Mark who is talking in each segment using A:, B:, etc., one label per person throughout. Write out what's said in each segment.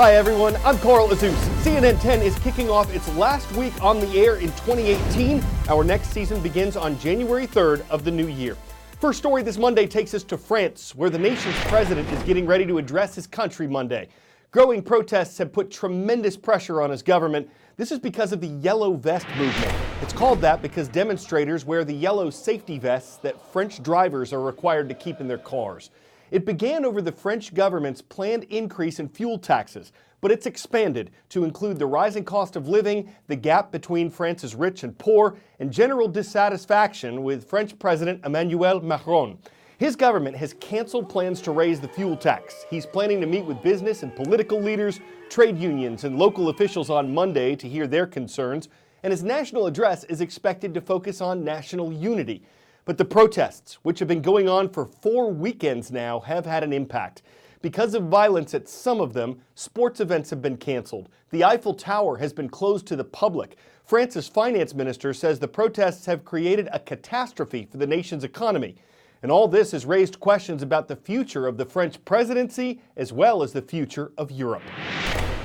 A: Hi everyone, I'm Carl Azus. CNN 10 is kicking off its last week on the air in 2018. Our next season begins on January 3rd of the new year. First story this Monday takes us to France, where the nation's president is getting ready to address his country Monday. Growing protests have put tremendous pressure on his government. This is because of the yellow vest movement. It's called that because demonstrators wear the yellow safety vests that French drivers are required to keep in their cars. It began over the French government's planned increase in fuel taxes, but it's expanded to include the rising cost of living, the gap between France's rich and poor, and general dissatisfaction with French President Emmanuel Macron. His government has canceled plans to raise the fuel tax. He's planning to meet with business and political leaders, trade unions, and local officials on Monday to hear their concerns, and his national address is expected to focus on national unity. But the protests, which have been going on for 4 weekends now, have had an impact. Because of violence at some of them, sports events have been canceled. The Eiffel Tower has been closed to the public. France's finance minister says the protests have created a catastrophe for the nation's economy. And all this has raised questions about the future of the French presidency, as well as the future of Europe.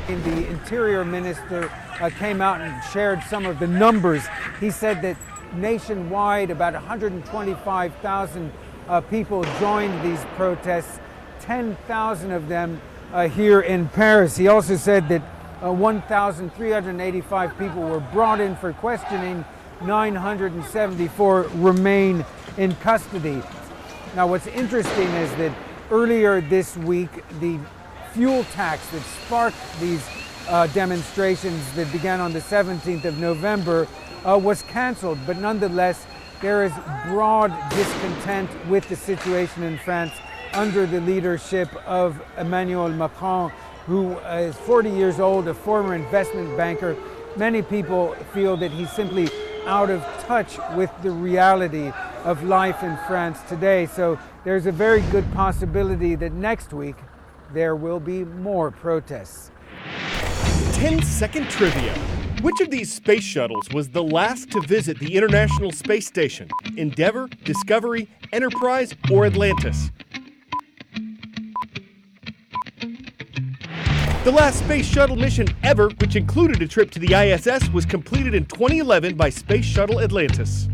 B: The Interior Minister came out and shared some of the numbers. He said that nationwide, about 125,000 people joined these protests, 10,000 of them here in Paris. He also said that 1,385 people were brought in for questioning, 974 remain in custody. Now, what's interesting is that earlier this week, the fuel tax that sparked these demonstrations that began on the 17th of November was canceled, but nonetheless, there is broad discontent with the situation in France under the leadership of Emmanuel Macron, who is 40 years old, a former investment banker. Many people feel that he's simply out of touch with the reality of life in France today. So there's a very good possibility that next week there will be more protests.
A: 10-second trivia. Which of these space shuttles was the last to visit the International Space Station? Endeavour, Discovery, Enterprise, or Atlantis? The last space shuttle mission ever, which included a trip to the ISS, was completed in 2011 by Space Shuttle Atlantis.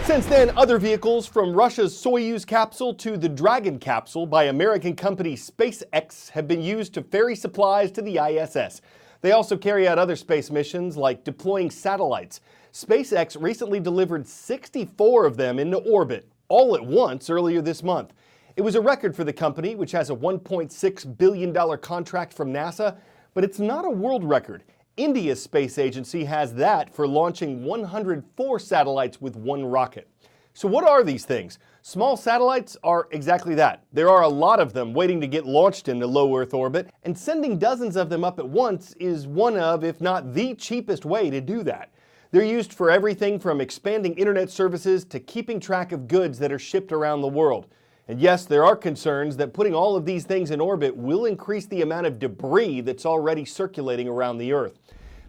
A: Since then, other vehicles, from Russia's Soyuz capsule to the Dragon capsule by American company SpaceX, have been used to ferry supplies to the ISS. They also carry out other space missions like deploying satellites. SpaceX recently delivered 64 of them into orbit, all at once earlier this month. It was a record for the company, which has a $1.6 billion contract from NASA, but it's not a world record. India's space agency has that for launching 104 satellites with one rocket. So what are these things? Small satellites are exactly that. There are a lot of them waiting to get launched into low Earth orbit, and sending dozens of them up at once is one of, if not the cheapest way to do that. They're used for everything from expanding internet services to keeping track of goods that are shipped around the world. And yes, there are concerns that putting all of these things in orbit will increase the amount of debris that's already circulating around the Earth.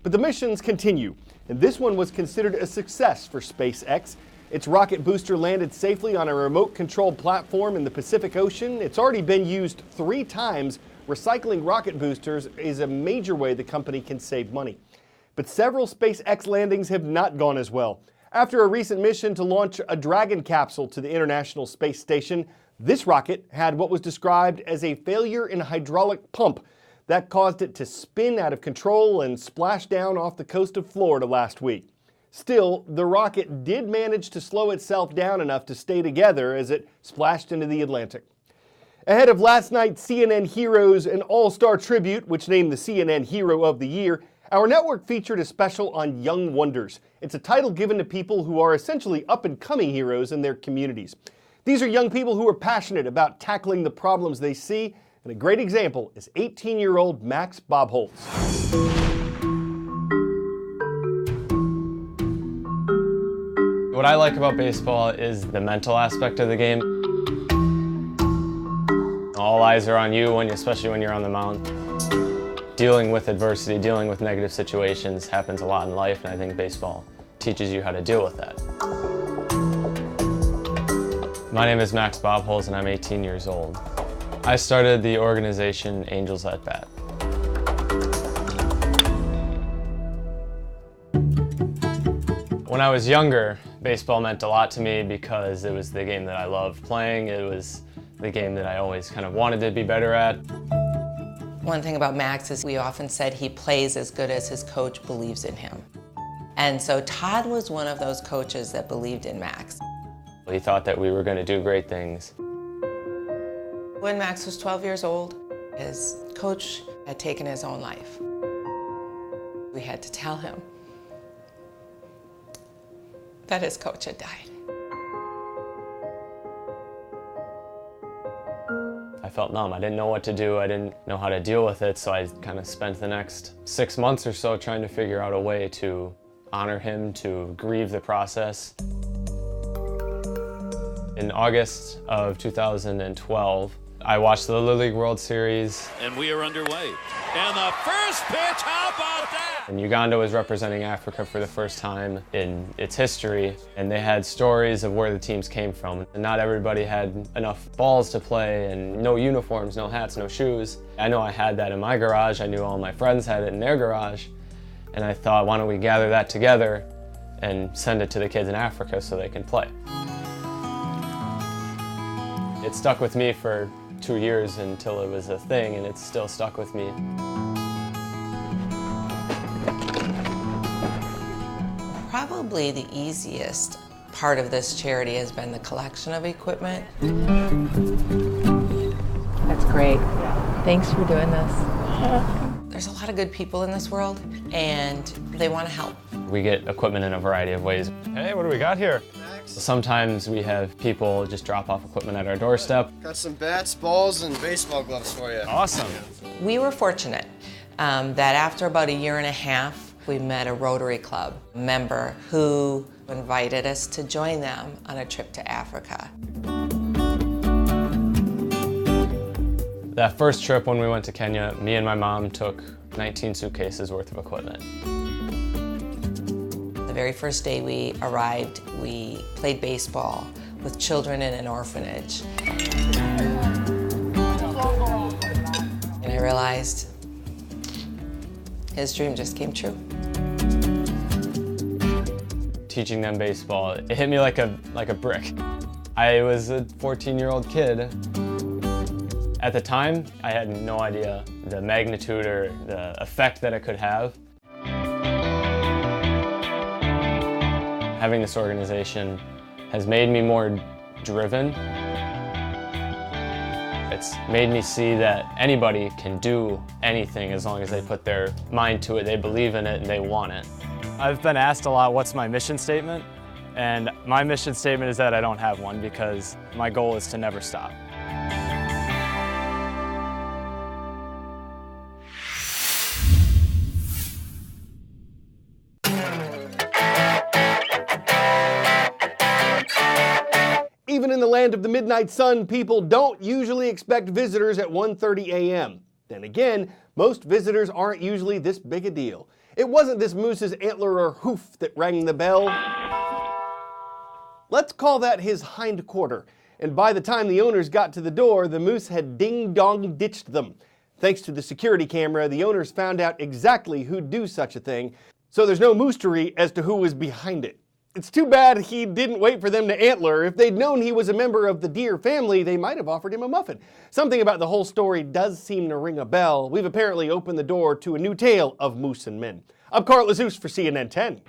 A: But the missions continue, and this one was considered a success for SpaceX. Its rocket booster landed safely on a remote-controlled platform in the Pacific Ocean. It's already been used 3 times. Recycling rocket boosters is a major way the company can save money. But several SpaceX landings have not gone as well. After a recent mission to launch a Dragon capsule to the International Space Station, this rocket had what was described as a failure in a hydraulic pump. That caused it to spin out of control and splash down off the coast of Florida last week. Still, the rocket did manage to slow itself down enough to stay together as it splashed into the Atlantic. Ahead of last night's CNN Heroes and All-Star Tribute, which named the CNN Hero of the Year, our network featured a special on Young Wonders. It's a title given to people who are essentially up-and-coming heroes in their communities. These are young people who are passionate about tackling the problems they see, and a great example is 18-year-old Max Bobholz.
C: What I like about baseball is the mental aspect of the game. All eyes are on you, especially when you're on the mound. Dealing with adversity, dealing with negative situations happens a lot in life, and I think baseball teaches you how to deal with that. My name is Max Bobholz, and I'm 18 years old. I started the organization Angels at Bat. When I was younger, baseball meant a lot to me because it was the game that I loved playing. It was the game that I always kind of wanted to be better at.
D: One thing about Max is we often said he plays as good as his coach believes in him. And so Todd was one of those coaches that believed in Max.
C: He thought that we were going to do great things.
D: When Max was 12 years old, his coach had taken his own life. We had to tell him that his coach had died.
C: I felt numb. I didn't know what to do. I didn't know how to deal with it, so I kind of spent the next 6 months or so trying to figure out a way to honor him, to grieve the process. In August of 2012, I watched the Little League World Series.
E: And we are underway. And the first pitch, how about that?
C: And Uganda was representing Africa for the first time in its history, and they had stories of where the teams came from. And not everybody had enough balls to play, and no uniforms, no hats, no shoes. I know I had that in my garage. I knew all my friends had it in their garage. And I thought, why don't we gather that together and send it to the kids in Africa so they can play. It stuck with me for 2 years until it was a thing, and it's still stuck with me.
D: Probably the easiest part of this charity has been the collection of equipment.
F: That's great. Thanks for doing this.
D: There's a lot of good people in this world, and they want to help.
C: We get equipment in a variety of ways. Hey, what do we got here? Sometimes we have people just drop off equipment at our doorstep.
G: Got some bats, balls, and baseball gloves for you.
C: Awesome.
D: We were fortunate that after about 1.5 years, we met a Rotary Club member who invited us to join them on a trip to Africa.
C: That first trip when we went to Kenya, me and my mom took 19 suitcases worth of equipment.
D: The very first day we arrived, we played baseball with children in an orphanage. And I realized his dream just came true.
C: Teaching them baseball, it hit me like a brick. I was a 14-year-old kid. At the time, I had no idea the magnitude or the effect that it could have. Having this organization has made me more driven. It's made me see that anybody can do anything as long as they put their mind to it, they believe in it, and they want it. I've been asked a lot, what's my mission statement? And my mission statement is that I don't have one because my goal is to never stop.
A: Even in the land of the midnight sun, people don't usually expect visitors at 1:30 a.m. Then again, most visitors aren't usually this big a deal. It wasn't this moose's antler or hoof that rang the bell. Let's call that his hind quarter. And by the time the owners got to the door, the moose had ding-dong ditched them. Thanks to the security camera, the owners found out exactly who'd do such a thing, so there's no mystery as to who was behind it. It's too bad he didn't wait for them to antler. If they'd known he was a member of the deer family, they might have offered him a muffin. Something about the whole story does seem to ring a bell. We've apparently opened the door to a new tale of moose and men. I'm Carl Azus for CNN 10.